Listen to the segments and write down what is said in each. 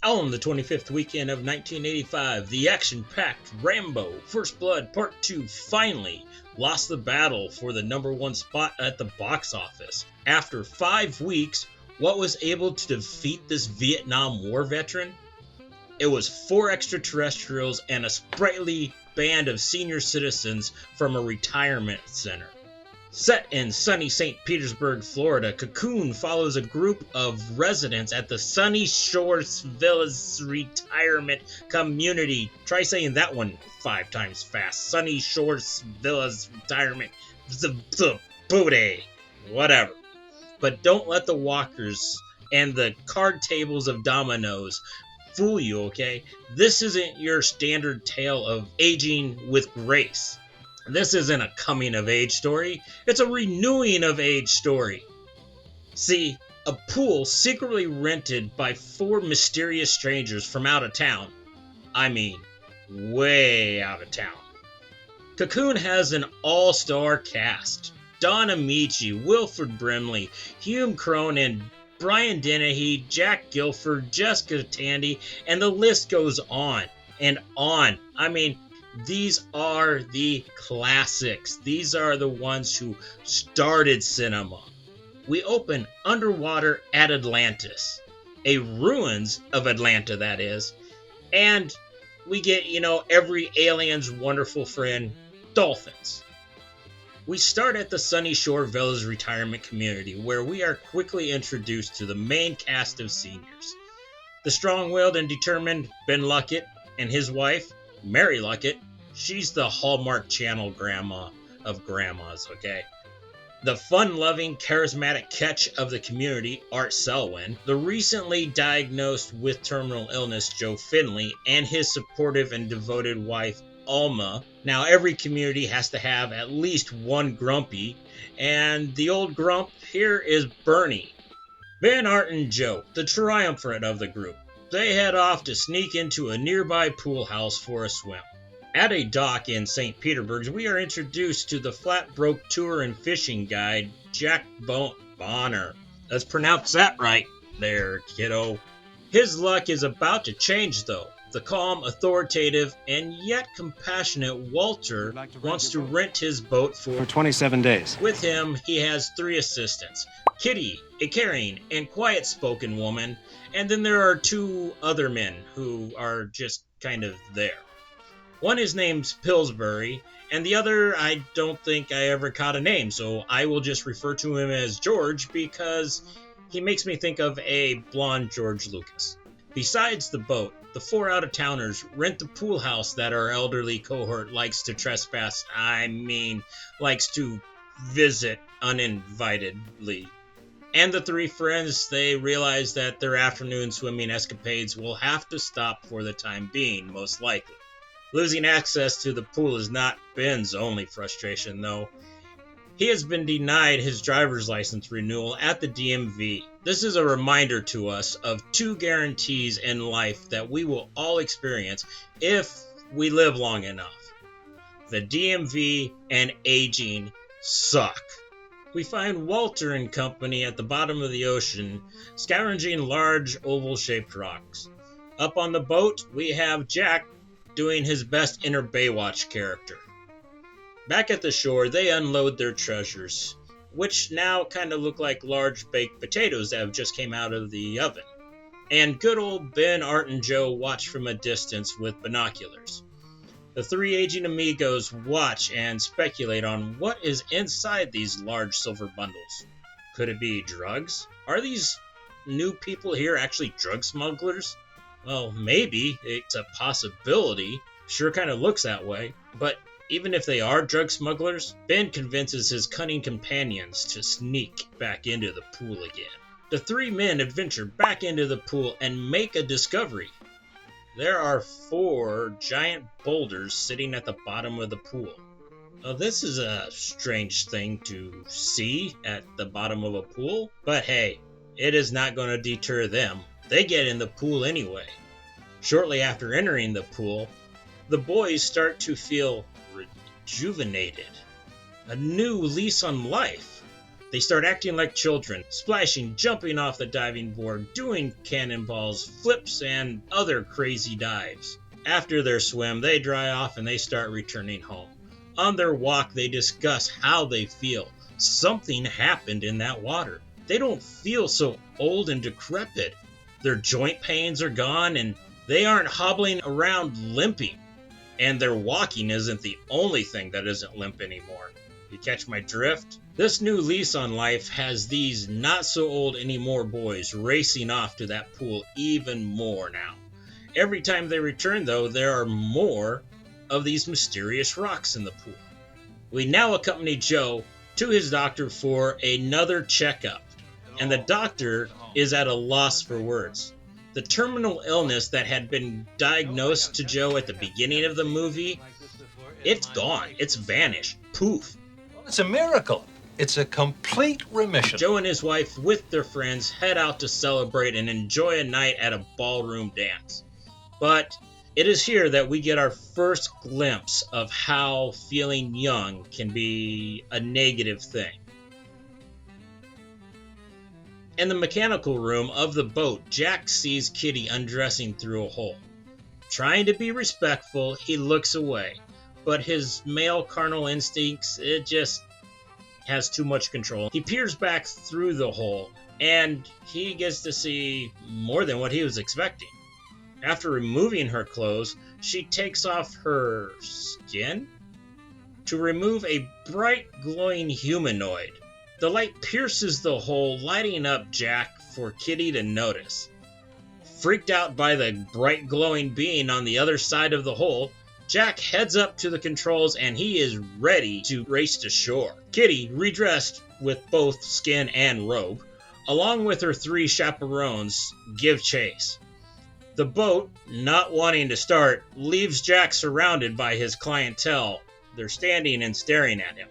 On the 25th weekend of 1985, the action-packed Rambo First Blood Part 2 finally lost the battle for the #1 spot at the box office. After 5 weeks, what was able to defeat this Vietnam War veteran? It was 4 extraterrestrials and a sprightly band of senior citizens from a retirement center. Set in sunny St. Petersburg, Florida, Cocoon follows a group of residents at the Sunny Shores Villas Retirement Community. Try saying that one 5 times fast. Sunny Shores Villas Retirement. The booty. Whatever. But don't let the walkers and the card tables of dominoes fool you, okay? This isn't your standard tale of aging with grace. This isn't a coming-of-age story. It's a renewing-of-age story. See, a pool secretly rented by 4 mysterious strangers from out of town. I mean, way out of town. Cocoon has an all-star cast. Don Amici, Wilford Brimley, Hume Cronin, Brian Dennehy, Jack Gilford, Jessica Tandy, and the list goes on and on. I mean, these are the classics. These are the ones who started cinema. We open underwater at Atlantis, a ruins of Atlanta, that is, and we get, every alien's wonderful friend, dolphins. We start at the Sunny Shore Villas Retirement Community, where we are quickly introduced to the main cast of seniors. The strong-willed and determined Ben Luckett and his wife, Mary Luckett. She's the Hallmark Channel grandma of grandmas, okay? The fun-loving, charismatic catch of the community, Art Selwyn. The recently diagnosed with terminal illness, Joe Finley, and his supportive and devoted wife, Alma. Now, every community has to have at least one grumpy, and the old grump here is Bernie. Ben, Art, and Joe, the triumvirate of the group. They head off to sneak into a nearby pool house for a swim. At a dock in St. Petersburg, we are introduced to the flat-broke tour and fishing guide, Jack Bonner. Let's pronounce that right there, kiddo. His luck is about to change, though. The calm, authoritative, and yet compassionate Walter wants to rent his boat for 27 days. With him, he has 3 assistants. Kitty, a caring and quiet-spoken woman, and then there are 2 other men who are just kind of there. One is named Pillsbury, and the other I don't think I ever caught a name, so I will just refer to him as George because he makes me think of a blonde George Lucas. Besides the boat, the 4 out-of-towners rent the pool house that our elderly cohort likes to trespass, likes to visit uninvitedly. And the 3 friends, they realize that their afternoon swimming escapades will have to stop for the time being, most likely. Losing access to the pool is not Ben's only frustration, though. He has been denied his driver's license renewal at the DMV. This is a reminder to us of 2 guarantees in life that we will all experience if we live long enough. The DMV and aging suck. We find Walter and company at the bottom of the ocean, scavenging large oval-shaped rocks. Up on the boat, we have Jack doing his best inner Baywatch character. Back at the shore, they unload their treasures, which now kind of look like large baked potatoes that have just came out of the oven. And good old Ben, Art, and Joe watch from a distance with binoculars. The 3 aging amigos watch and speculate on what is inside these large silver bundles. Could it be drugs? Are these new people here actually drug smugglers? Well, maybe. It's a possibility. Sure kind of looks that way. But even if they are drug smugglers, Ben convinces his cunning companions to sneak back into the pool again. The 3 men adventure back into the pool and make a discovery. There are 4 giant boulders sitting at the bottom of the pool. Now, this is a strange thing to see at the bottom of a pool, but hey, it is not going to deter them. They get in the pool anyway. Shortly after entering the pool, the boys start to feel rejuvenated. A new lease on life. They start acting like children, splashing, jumping off the diving board, doing cannonballs, flips, and other crazy dives. After their swim, they dry off and they start returning home. On their walk, they discuss how they feel. Something happened in that water. They don't feel so old and decrepit. Their joint pains are gone and they aren't hobbling around limping. And their walking isn't the only thing that isn't limp anymore. You catch my drift? This new lease on life has these not so old anymore boys racing off to that pool even more now. Every time they return, though, there are more of these mysterious rocks in the pool. We now accompany Joe to his doctor for another checkup, and the doctor is at a loss for words. The terminal illness that had been diagnosed to Joe at the beginning of the movie, it's gone. It's vanished. Poof. It's a miracle. It's a complete remission. Joe and his wife, with their friends, head out to celebrate and enjoy a night at a ballroom dance. But it is here that we get our first glimpse of how feeling young can be a negative thing. In the mechanical room of the boat, Jack sees Kitty undressing through a hole. Trying to be respectful, he looks away, but his male carnal instincts, it just has too much control. He peers back through the hole, and he gets to see more than what he was expecting. After removing her clothes, she takes off her skin to remove a bright glowing humanoid. The light pierces the hole, lighting up Jack for Kitty to notice. Freaked out by the bright glowing being on the other side of the hole, Jack heads up to the controls and he is ready to race to shore. Kitty, redressed with both skin and robe, along with her 3 chaperones, give chase. The boat, not wanting to start, leaves Jack surrounded by his clientele. They're standing and staring at him.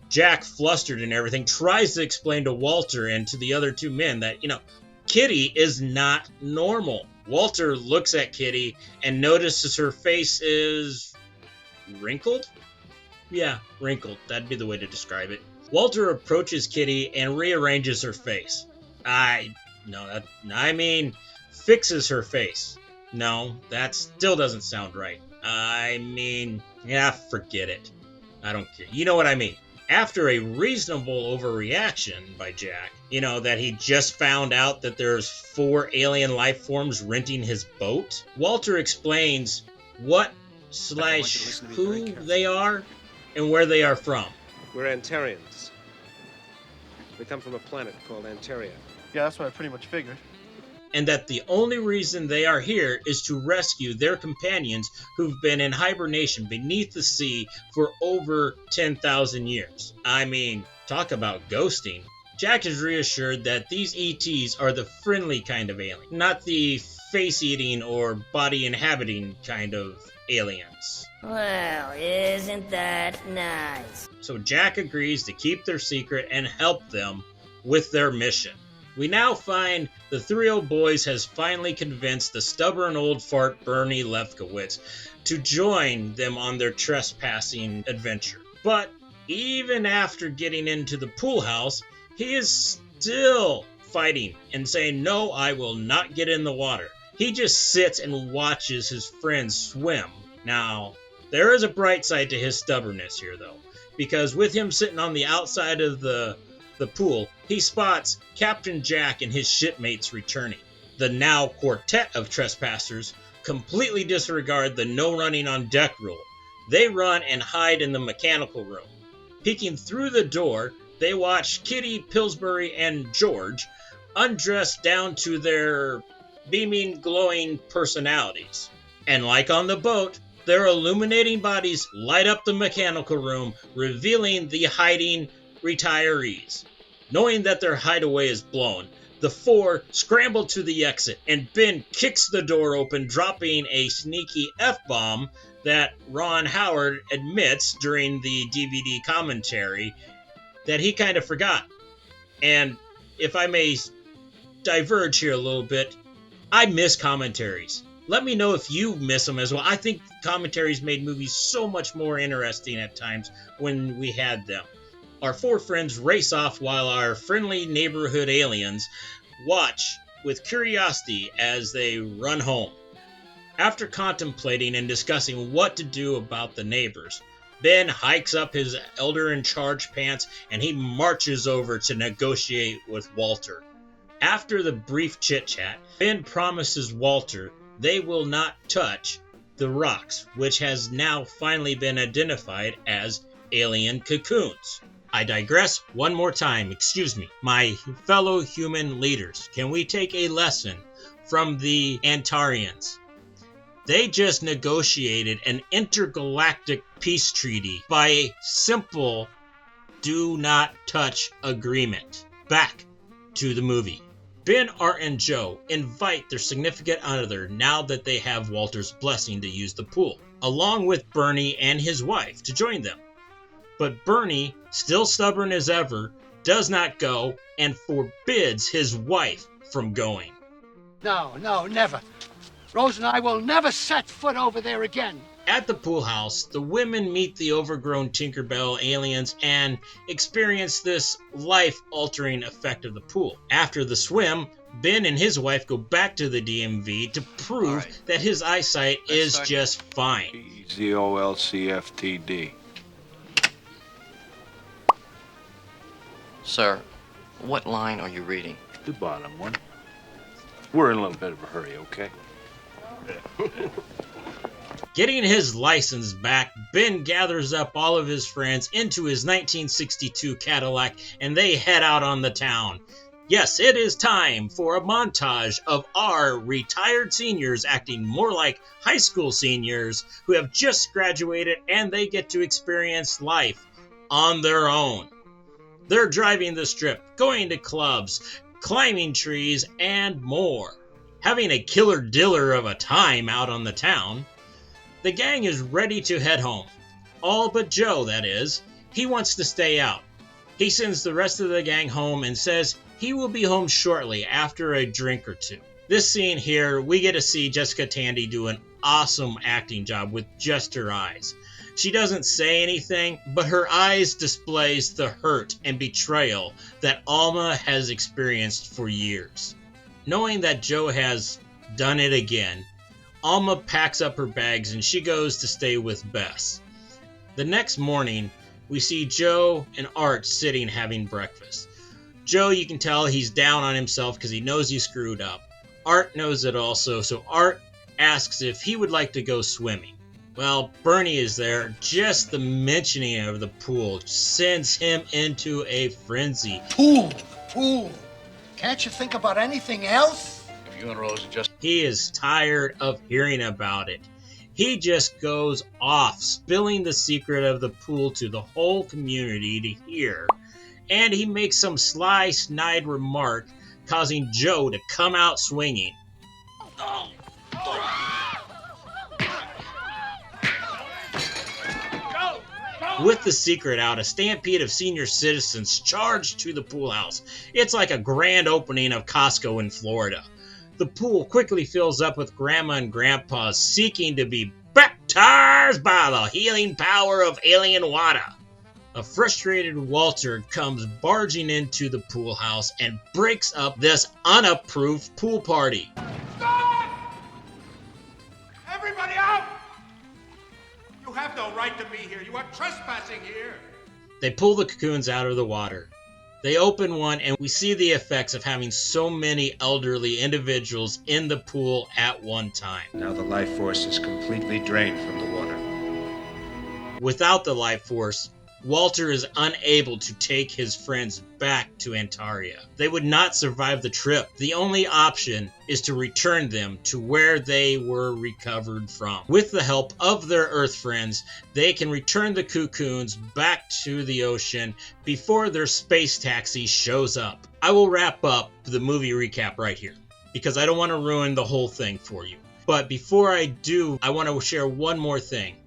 Jack, flustered and everything, tries to explain to Walter and to the other 2 men that, Kitty is not normal. Walter looks at Kitty and notices her face is wrinkled? Yeah, wrinkled. That'd be the way to describe it. Walter approaches Kitty and rearranges her face. Fixes her face. No, that still doesn't sound right. Forget it. I don't care. You know what I mean. After a reasonable overreaction by Jack, that he just found out that there's 4 alien life forms renting his boat, Walter explains what/who they are and where they are from. We're Antarians. We come from a planet called Antaria. Yeah, that's what I pretty much figured. And that the only reason they are here is to rescue their companions who've been in hibernation beneath the sea for over 10,000 years. Talk about ghosting. Jack is reassured that these ETs are the friendly kind of alien, not the face-eating or body-inhabiting kind of aliens. Well, isn't that nice? So Jack agrees to keep their secret and help them with their mission. We now find the 3 old boys has finally convinced the stubborn old fart Bernie Lefkowitz to join them on their trespassing adventure. But even after getting into the pool house, he is still fighting and saying, "No, I will not get in the water." He just sits and watches his friends swim. Now, there is a bright side to his stubbornness here, though, because with him sitting on the outside of the pool, he spots Captain Jack and his shipmates returning. The now quartet of trespassers completely disregard the no running on deck rule. They run and hide in the mechanical room. Peeking through the door, they watch Kitty, Pillsbury, and George undress down to their beaming, glowing personalities. And like on the boat, their illuminating bodies light up the mechanical room, revealing the hiding retirees. Knowing that their hideaway is blown, the 4 scramble to the exit, and Ben kicks the door open, dropping a sneaky F-bomb that Ron Howard admits during the DVD commentary that he kind of forgot. And if I may diverge here a little bit, I miss commentaries. Let me know if you miss them as well. I think commentaries made movies so much more interesting at times when we had them. Our four friends race off while our friendly neighborhood aliens watch with curiosity as they run home. After contemplating and discussing what to do about the neighbors, Ben hikes up his elder-in-charge pants and he marches over to negotiate with Walter. After the brief chit-chat, Ben promises Walter they will not touch the rocks, which has now finally been identified as alien cocoons. I digress one more time. Excuse me. My fellow human leaders, can we take a lesson from the Antarians? They just negotiated an intergalactic peace treaty by a simple do not touch agreement. Back to the movie. Ben, Art, and Joe invite their significant other now that they have Walter's blessing to use the pool, along with Bernie and his wife to join them. But Bernie, still stubborn as ever, does not go and forbids his wife from going. No, never. Rose and I will never set foot over there again. At the pool house, the women meet the overgrown Tinkerbell aliens and experience this life-altering effect of the pool. After the swim, Ben and his wife go back to the DMV to prove that his eyesight is just fine. EZOLCFTD. Sir, what line are you reading? The bottom one. We're in a little bit of a hurry, okay? Getting his license back, Ben gathers up all of his friends into his 1962 Cadillac and they head out on the town. Yes, it is time for a montage of our retired seniors acting more like high school seniors who have just graduated and they get to experience life on their own. They're driving the strip, going to clubs, climbing trees, and more. Having a killer diller of a time out on the town. The gang is ready to head home. All but Joe, that is. He wants to stay out. He sends the rest of the gang home and says he will be home shortly after a drink or two. This scene here, we get to see Jessica Tandy do an awesome acting job with just her eyes. She doesn't say anything, but her eyes displays the hurt and betrayal that Alma has experienced for years. Knowing that Joe has done it again, Alma packs up her bags and she goes to stay with Bess. The next morning, we see Joe and Art sitting having breakfast. Joe, you can tell he's down on himself because he knows he screwed up. Art knows it also, so Art asks if he would like to go swimming. Well, Bernie is there. Just the mentioning of the pool sends him into a frenzy. Pool. Can't you think about anything else? If you and Rose just... He is tired of hearing about it. He just goes off, spilling the secret of the pool to the whole community to hear. And he makes some sly, snide remark, causing Joe to come out swinging. With the secret out, a stampede of senior citizens charge to the pool house. It's like a grand opening of Costco in Florida. The pool quickly fills up with Grandma and Grandpa seeking to be baptized by the healing power of alien water. A frustrated Walter comes barging into the pool house and breaks up this unapproved pool party. Stop! Everybody out! You have no right to be here. You are trespassing here. They pull the cocoons out of the water. They open one and we see the effects of having so many elderly individuals in the pool at one time. Now the life force is completely drained from the water. Without the life force, Walter is unable to take his friends back to Antaria. They would not survive the trip. The only option is to return them to where they were recovered from. With the help of their Earth friends, they can return the cocoons back to the ocean before their space taxi shows up. I will wrap up the movie recap right here because I don't want to ruin the whole thing for you. But before I do, I want to share one more thing.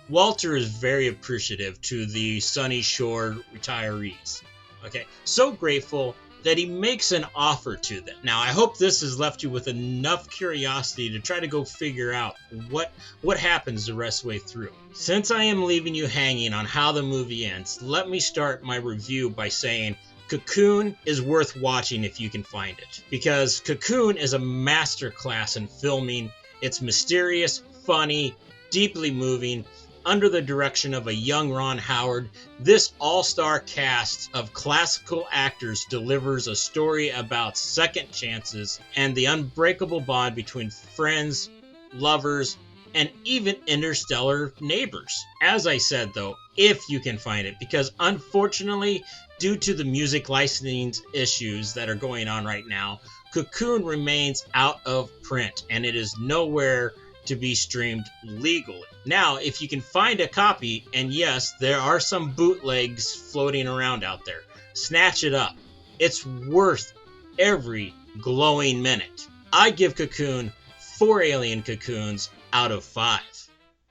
Walter is very appreciative to the Sunny Shore retirees. Okay, so grateful that he makes an offer to them. Now, I hope this has left you with enough curiosity to try to go figure out what happens the rest of the way through. Since I am leaving you hanging on how the movie ends, let me start my review by saying Cocoon is worth watching if you can find it, because Cocoon is a masterclass in filming. It's mysterious, funny, deeply moving. Under the direction of a young Ron Howard, this all-star cast of classical actors delivers a story about second chances and the unbreakable bond between friends, lovers, and even interstellar neighbors. As I said, though, if you can find it, because unfortunately, due to the music licensing issues that are going on right now, Cocoon remains out of print, and it is nowhere to be streamed legally. Now, if you can find a copy, and yes, there are some bootlegs floating around out there, snatch it up. It's worth every glowing minute. I give Cocoon 4 alien cocoons out of 5.